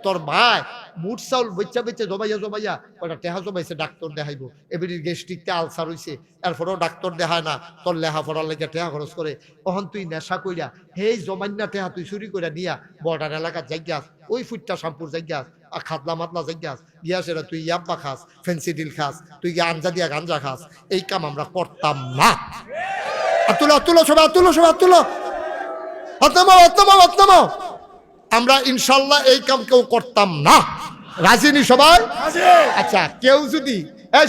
তোর ভাই মুঠ চাউল বেচা জমাইয়া ওটা টেহা জমাইছে ডাক্তার দেখাইব এবারে গ্যাস্ট্রিকতে আলসার হইছে এরপরেও ডাক্তার দেখায় না তোর লেহা পড়ার লেগে টেহা খরচ করে তখন তুই নেশা কইরা হেই জমান্না টেহা তুই চুরি কইরা নিয়া বর্ডার এলাকার জায়গা ওই ফুটটা শ্যাম্পুর জায়গা আর খাতলা মাতলা জায়গা ইয়া সেটা তুই ইয়াব্বা খাস ফেন্সিডিল খাস তুই গিয়ে আঞ্জা দিয়া গাঞ্জা খাস এই কাম আমরা করতাম না তুলো সবাই তুলো আমরা ইনশাল্লাহ এই কাম কেউ করতাম না রাজিনী সবাই আচ্ছা কেউ যদি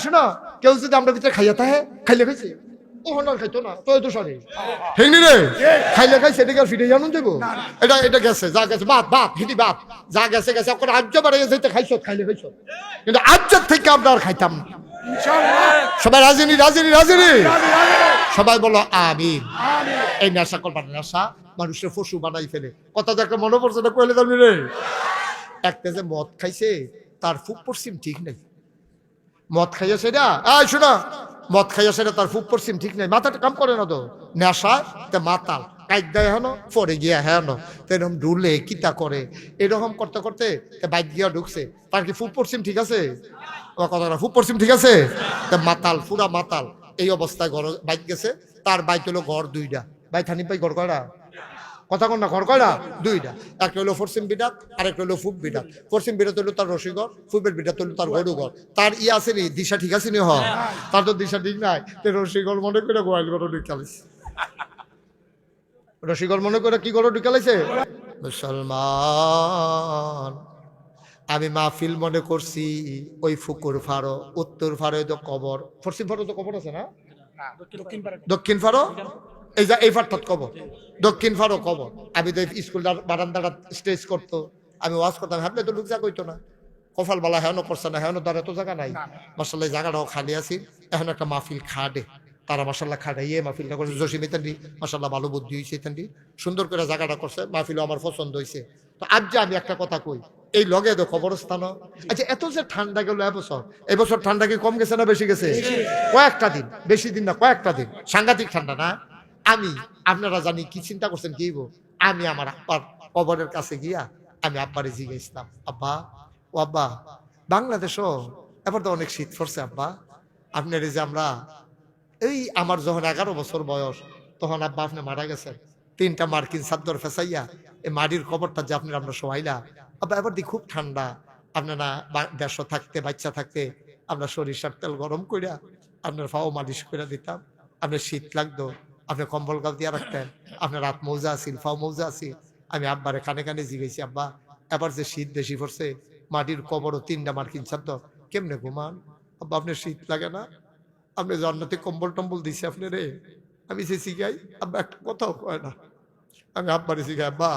শোনো কেউ যদি আমরা ভিতরে খাইয়া থাকে খাইলে খাইছে খাইতো না তো তো সরি হেংনি রে খাইলে খাইছে এটাকে ফিরে জানুন দেবো এটা গেছে যা গেছে বাপ হিদি বাপ যা গেছে এখন আজ্য বাড়ে গেছে খাইছ খাইলে খাইছ কিন্তু আজ্যের থেকে আমরা আর খাইতাম না সবাই রাজিনী সবাই বলো আমিন এই নেশা করবার নেশা মানুষের পশু বানাই ফেলে কথা তো একটা মনে পড়ছে না কইলে তুমি রে একটা যে মদ খাইছে তার ফুক পশ্চিম ঠিক নাই মদ খাইয়া সেটা শোনা মদ খাইয়া সেটা তার ফুক পশ্চিম ঠিক নাই মাথাটা কাম করে না তো নেশা তে মাতাল কাইক দেয় হেন পরে গিয়া হেন তো এরকম ডুলে কিতা করে এরকম করতে করতে বাইক গিয়া ঢুকছে তার কি ফুক পশ্চিম ঠিক আছে কথাটা ফুক পশ্চিম ঠিক আছে মাতাল পুরা মাতাল এই অবস্থায় ঘর বাইক গেছে তার বাইক হলো ঘর 2টা ভাই থানি ভাই ঘর কয়টা কথা কন না, ঘর কয়টা? দুইটা। একটা হলো পশ্চিম বিটাত, আর একটা হলো পূব বিটাত। পশ্চিম বিটাত হলো তার রসিঘর, পূবের বিটাত হলো তার গরুঘর। তার ইয়ে আছে নি, দিশা ঠিক আছে নি? তার তো দিশা ঠিক নাই, তো রসিঘর মনে করে গোয়াল গরু ঢুকালাইছে। রসিঘর মনে করে কি গরু ঢুকালাইছে? মুসলমান, আমি মাহফিল মনে করছি ওই ফুকুর ফাড়ো, উত্তর ফাড়ো তো কবর, পশ্চিম ফাড়ো তো কবর আছে না, দক্ষিণ ফাড়ো এই যা এই ফাড়টাত কবর, দক্ষিণ ফাড়ো কবর। আমি তো স্কুলটার বারান্দাটা স্টেজ করতো, আমি ওয়াজ করতাম, হ্যাঁ তো লোক যা কইতো না, কপাল বালা হেন করছে না, হেন তার এত জায়গা নাই। মাসাল্লাহ জায়গাটাও খালি আছি, এখন একটা মাহফিল খাটে, তারা মাসাল্লাহ খাটাইয়ে মাহফিলটা করছে। জসিম ইতান্ডি মাসাল্লাহ ভালো বুদ্ধি হয়েছে, ইতান্ডি সুন্দর করে জায়গাটা করছে, মাহফিলও আমার পছন্দ হয়েছে। তো আজ যে আমি একটা কথা কই, এই লগে তো কবরস্থান। আচ্ছা, এত যে ঠান্ডা গেল এবছর ঠান্ডা কি কম গেছে না বেশি গেছে? কয়েকটা দিন, বেশি দিন না, কয়েকটা দিন সাংঘাতিক ঠান্ডা না। আমি আপনারা জানি কি চিন্তা করছেন কি, আমি আমার আব্বার কবরের কাছে গিয়া আমি আব্বারে জিজ্ঞাসলাম, আব্বা ও আব্বা, বাংলাদেশও এবার তো অনেক শীত পড়ছে আব্বা, আপনার এই যে আমরা এই আমার যখন 11 বছর বয়স তখন আব্বা আপনি মারা গেছেন, 3টা মার্কিন চাদর ফেসাইয়া এই মাটির কবরটা যে আপনার আমরা শোয়াইলা আব্বা, এবার দি খুব ঠান্ডা, আপনারা দেশ থাকতে বাচ্চা থাকতে আমরা সরিষার তেল গরম কইরা আপনার ফাও মালিশ করে দিতাম, আপনার শীত লাগতো, আপনি কম্বল গাল দিয়া রাখতেন, আপনার রাত মৌজা আছিল, ফাও মৌজা আছিল। আমি আব্বারে কানে কানে জিজ্ঞেসি, আব্বা এবার যে শীত বেশি পড়ছে, মাটির কবরও 3টা মার্কিন চাদর, কেমনে ঘুমান আব্বা? আপনার শীত লাগে না? আপনি জান্নাতে কম্বল টম্বল দিছে আপনি রে? আমি যে শিখাই আব্বা একটা কথাও কয় না। আমি আব্বারে শিখাই, আব্বা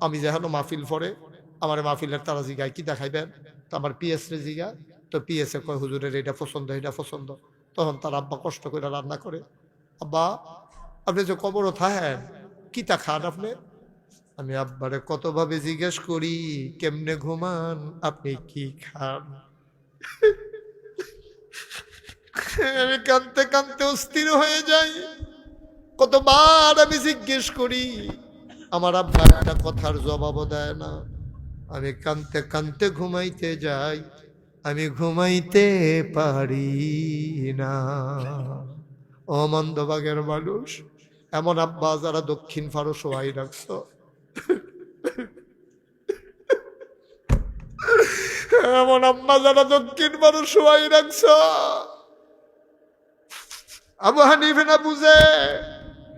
আমি যে হলো মাহফিল পরে আমার মাহফিলের তারা জিগায় কি দেখাইবেন, তো আমার পিএস রে জিগা, তো পিএস এ কয় হুজুরের এটা পছন্দ এটা পছন্দ। তখন তার আব্বা কষ্ট করে রান্না করে, আব্বা আপনি যে কবরও থাকেন কিতা খান আপনি? আমি আব্বারে কতভাবে জিজ্ঞেস করি, কেমনে ঘুমান, আপনি কি খান? আমি কানতে কানতে অস্থির হয়ে যাই। কতবার আমি জিজ্ঞেস করি, আমার আব্বা একটা কথার জবাবও দেয় না। আমি কানতে কানতে ঘুমাইতে যাই, আমি ঘুমাইতে পারি না। ও মন্দবাগের মানুষ, এমন আব্বা যারা দক্ষিণ ফারো শোয়াই রাখছ, এমন আম্মা যারা দক্ষিণ ফারো শোয়াই রাখছ। আবু হানিফা না বুঝে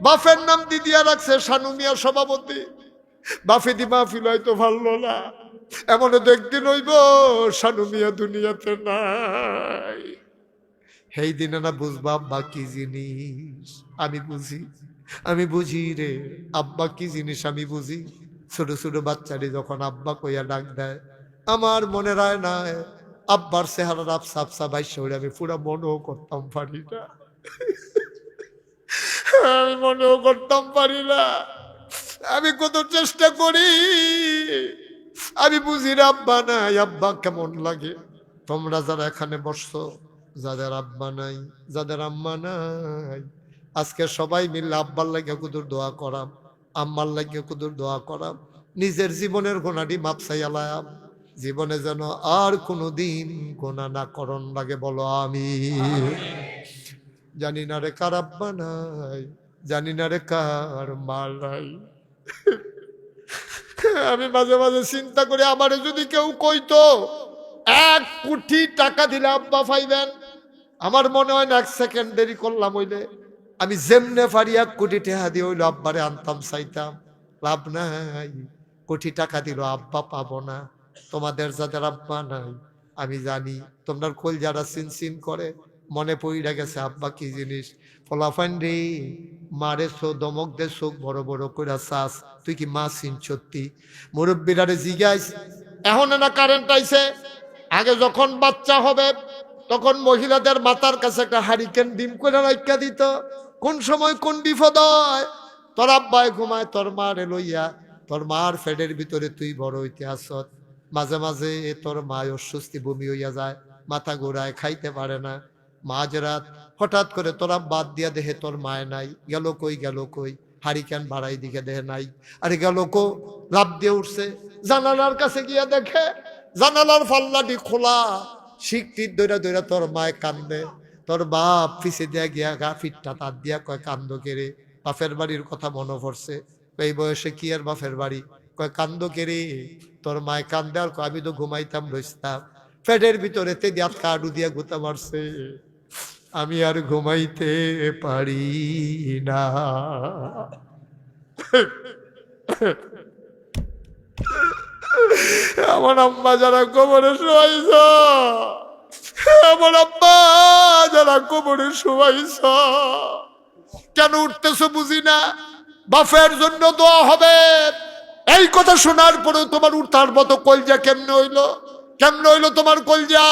বাফের নাম দিয়া রাখছে শানু মিয়া সভাপতি, বাফে দি মাহফিল হয়তো ভালো না, এমন তো একদিন হইব শানু মিয়া দুনিয়াতে নাই। সেই দিনে না বুঝবা আব্বা কি জিনিস। আমি বুঝি রে আব্বা কি জিনিস, আমি বুঝি। ছোট ছোট বাচ্চারে যখন আব্বা কইয়া ডাক দেয়, আমার মনে হয় না আব্বার চেহারার আফসা আফসা বাইশে আমি পুরা মনেও করতাম পারি না, আমি মনেও করতাম পারি না। আমি কত চেষ্টা করি, আমি বুঝি রে আব্বা নাই, আব্বা কেমন লাগে। তোমরা যারা এখানে বসছো, যাদের আব্বা নাই, যাদের আম্মা নাই, আজকে সবাই মিলে আব্বার লাগে কুদুর দোয়া করাম, আম্মার লাগে কুদুর দোয়া করাম, নিজের জীবনের গোনাটি মাপসাই আলায়াম, জীবনে যেন আর কোনোদিন গোনা না করন লাগে। বলো আমি। জানি না রে কার আব্বা নাই, জানি না রে কার মা নাই। আমি মাঝে মাঝে চিন্তা করি, আমারে যদি কেউ কইতো 1 কোটি টাকা দিলে আব্বা পাইবেন, আমার মনে হয় না 1 সেকেন্ড দেরি করলাম হইলে আমি যেমনে পারি 1 কোটি টাকা দিয়ে হইলো আব্বারে আনতাম চাইতাম। লাভ নাই, কোটি টাকা দিল আব্বা পাবো না। তোমাদের যাদের আব্বা নাই, আমি জানি তোমরা কল যারা সিন করে মনে পড়ে গেছে আব্বা কি জিনিস। ফলাফান রে মারে দমক দে চোখ বড় বড় করে চাস, তুই কি মা চিন সত্যি? মুরব্বীরারে জিজ্ঞাস, এখন না কারেন্ট আইছে, আগে যখন বাচ্চা হবে তখন মহিলাদের মাথার কাছে একটা হারিকেন ডিম করে রাখা দিত। কোন সময় কোন বিপদ হয়, তোর আব্বায় ঘুমায় তোর মারে লইয়া, তোর মার ফেডের ভিতরে তুই বড় হইতে আসত। মাঝে মাঝে তোর মায় অস্বস্তি বমি হইয়া যায়, মাথা ঘোরায়, খাইতে পারে না। মাঝরাত হঠাৎ করে তোরা বাদ দিয়া দেহে তোর মায় নাই, গেল কই হারিকেন বাড়াই দিকে দেহে নাই। আরে গেল কো, লাভ দিয়ে উঠছে, জানালার কাছে গিয়া দেখে জানালার পাল্লাটি খোলা, শিকটির দৈরা দৈরা তোর মায় কান্দে। তোর বাপ পিছে দিয়া গিয়া গা ফিটটা তার দিয়া কয় কান্দ কেড়ে, বাপের বাড়ির কথা মনে পড়ছে। এই বয়সে কি আর বাপের বাড়ি? কয় কান্দ কে রে? তোর মায় কান্দে। আর আমি তো ঘুমাইতাম রইতাম, পেটের ভিতরে তেদিয়াত কাডু দিয়া গুতা মারছে, আমি আর ঘুমাইতে পারি না। আমার আম্মা যারা কবরে শোয়াইছ, আমার আব্বা যারা কবরে শোয়াইছ, কেন উঠতেছ বুঝি না। বাপের জন্য দোয়া হবে, এই কথা শোনার পরেও তোমার উঠার মতো কলজা কেমনে হইলো? কেমনে হইলো তোমার কলজা?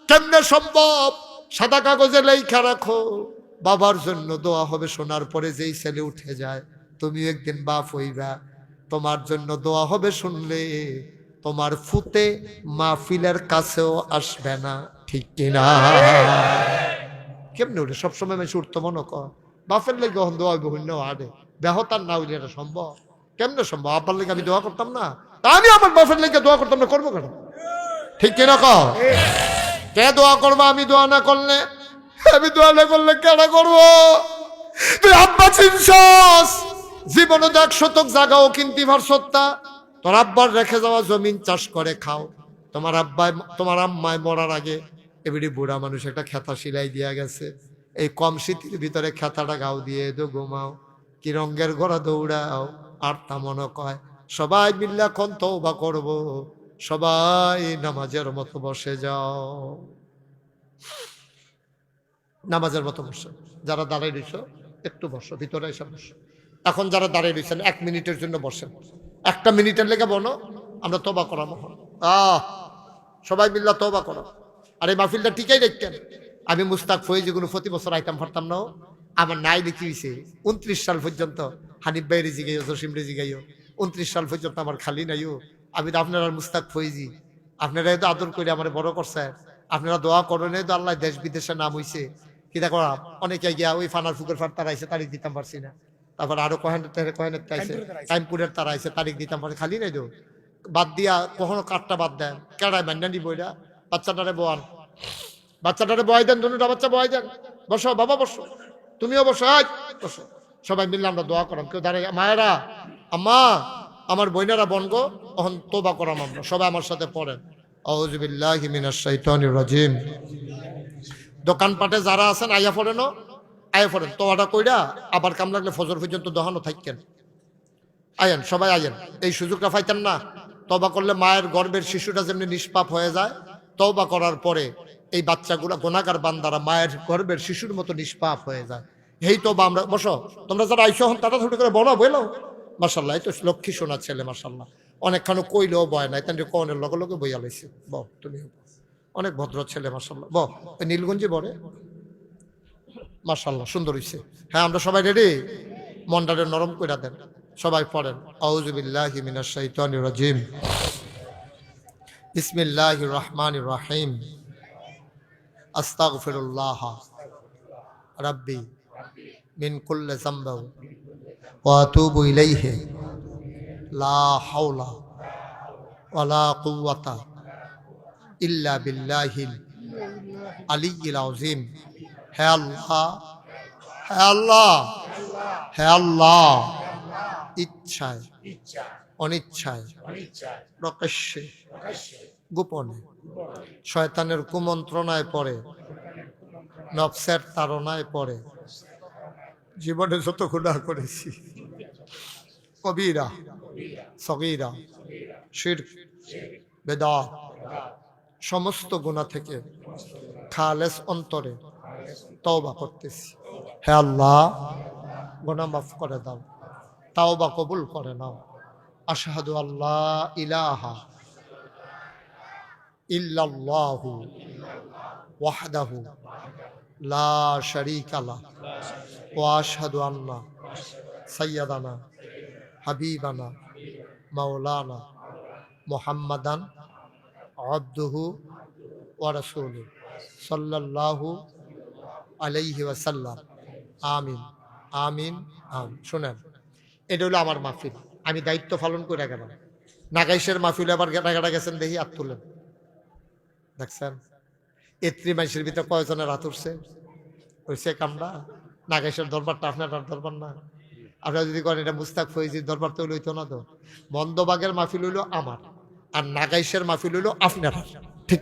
কেমনে সম্ভব? সাদা কাগজে লেখা রাখো, বাবার জন্য দোয়া হবে। শোনার পরে যেই ছেলে উঠে যায়, তুমি একদিন বাপ হইবা, তোমার জন্য দোয়া হবে শুনলে তোমার ফুতে মাহফিলের কাছেও আসবে না, ঠিক কিনা? কেমনে উঠে? সবসময় বেশি উঠতো মনে কর, বাপের লেগে কখন দোয়া বিভিন্ন আড়ে বেহতার না হইলে এটা সম্ভব? কেমনে সম্ভব? আব্বার লেগে আমি দোয়া করতাম না, আমি আমার বাপের লেগে দোয়া করতাম না, করবো কেন? ঠিক কিনা কর? কে দোয়া করবো? আমি দোয়া না করলে, আমি দোয়া না করলে কেন করবো? তুই আব্বা চিনছস, জীবনে 1 শতক জায়গাও কিনতে পারছত্তা। তোর আব্বার রেখে যাওয়া জমিন চাষ করে খাও। তোমার আব্বাই, তোমার আম্মায় মরার আগে এবারে বুড়া মানুষ একটা খেতা সিলাই দিয়া গেছে, এই কম শীতের ভিতরে খেতাটা গাও দিয়ে দো, ঘুমাও। কি রঙের ঘোড়া দৌড়াও, আর তা মনে কয় সবাই মিল্লা কোন তওবা করব, সবাই নামাজের মতো বসে যাও। নামাজের মতো বসো। যারা দাঁড়াই রইছ একটু বসো, ভিতরে এসে বসো। এখন যারা দাঁড়াই রয়েছেন 1 মিনিটের জন্য বসেন, 1টা মিনিটের লেগে বলো, আমরা তওবা করাম। সবাই মিল্লা তওবা করো। আর এই মাহফিলটা টিকাই দেখতেন। আমি মুস্তাক ফয়েজি কোনো প্রতি বছর আইতাম পারতাম না। আমার নাই দেখি হয়েছে 29 সাল পর্যন্ত। হানিফ ভাই রেজি গাইও, জসিম রেজি গাইও, 29 সাল পর্যন্ত আমার খালি নাইও। আমি তো আপনারা মুস্তাক ফয়েজি, আপনারাই তো আদর করে আমার বড় করছে। আপনারা দোয়া করেন তো আল্লাহ দেশ বিদেশে নাম হইছে। কিতা করা, অনেকে গিয়া ওই ফানার ফুকের ফার তারা আইসে, তারিখ দিতাম পারছি না। তারপর আরো কহেনের আইসে, টাইমপুরের তারা আইসে, তারিখ দিতাম পারছি, খালি নাই তো। বাদ দিয়া কখনো কাঠটা বাদ দেন, কেড়ায় মান্না নিব এটা। বাচ্চাটারে বোয়ান, বাচ্চাটারে বয় দেন, দুটা বাচ্চা বয় দেন। বসো বাবা, বসো, তুমিও বসো, বসো। সবাই মিললে আমরা দোয়া করাম। কেউ দাঁড়ায়, মায়েরা, আম্মা, আমার বইনারা বনগো, তখন তোবা করাম আমরা। সবাই আমার সাথে পড়েন, আউযু বিল্লাহি মিনাশ শাইতানির রাজিম। দোকানপাটে যারা আছেন আইয়া পড়েন, আইয়া পড়েন। তোয়াটা কইরা আবার কাম লাগলে ফজর পর্যন্ত দোকানও থাকেন। আয়েন, সবাই আয়েন, এই সুযোগটা পাইতেন না। তওবা করলে মায়ের গর্ভের শিশুটা যেমনি নিষ্পাপ হয়ে যায়, তওবা করার পরে এই বাচ্চাগুলা গুনাহগার বান্দারা মায়ের গর্ভের শিশুর মতো নিষ্পাপ হয়ে যায়। এই তওবা আমরা। বসো, তোমরা যারা আইসো হন তাড়াতাড়ি ছুটি করে বলো, বলো। মাশাআল্লাহ, এই তো লক্ষ্মী সোনা ছেলে, মাশাআল্লাহ। অনেকখানো কইলেও বয় নাই, তাই কনের লগে লগে বইয়া লাইছে। বহ, তুমি অনেক ভদ্র ছেলে, মাশাআল্লাহ। বহ, ওই নীলগঞ্জে বরে, মাশাআল্লাহ, সুন্দর হইছে। হ্যাঁ, আমরা সবাই রেডি? মনটারে নরম কইরা দেন। সবাই পড়েন, আউযু বিল্লাহি মিনাশ শাইতানির রাজিম, বিসমিল্লাহির রহমানির রহিম, আস্তাগফিরুল্লাহ রাব্বি মিন কুল্লি যামবি ওয়া আতুবু ইলাইহি, লা হাওলা ওয়ালা কুওয়াতা ইল্লা বিল্লাহিল আলিয়্যিল আযীম। হে আল্লাহ, হে আল্লাহ, হে আল্লাহ, ইচ্ছায় অনিচ্ছায় প্রকাশ্যে গোপনে শয়তানের কুমন্ত্রণায় পড়ে, নফসের তাড়নায় পড়ে জীবনে যত গুনাহ করেছি, কবিরা সগীরা শিরক বেদাত, সমস্ত গুনাহ থেকে খালেস অন্তরে তওবা করতেছি। হে আল্লাহ, গুনাহ মাফ করে দাও, তাওবা কবুল করে নাও। আশহাদু আল্লাহ ইলাহা ইল্লাল্লাহু ওয়াহদাহু লা শারীকা লাহ ওয়া আশহাদু আন্না সাইয়্যিদানা হাবিবানা মাওলানা মুহাম্মাদান আবদুহু ওয়া রাসূলুহু সাল্লাল্লাহু আলাইহি ওয়াসাল্লাম। আমিন, আমিন, আমিন। শুনেন, এটা হলো আমার মাহফিল, আমি দায়িত্ব পালন করে গেলাম। নাগাইশের মাহফিল আবার গাটা গেছেন, দেখি হাত তুলেন। দেখছেন এত্রি মাইশের ভিতরে কয়জনের হাত উঠছে? ওইসে কামড়া। নাগাইশের দরবারটা আপনার দরবার না? আপনারা যদি করেন এটা মুস্তাক ফৈজির দরবার তো লইতো না তো। মন্দবাগের মাহফিল হইলো আমার, আর নাগাইশের মাহফিল হইলো আপনার। ঠিক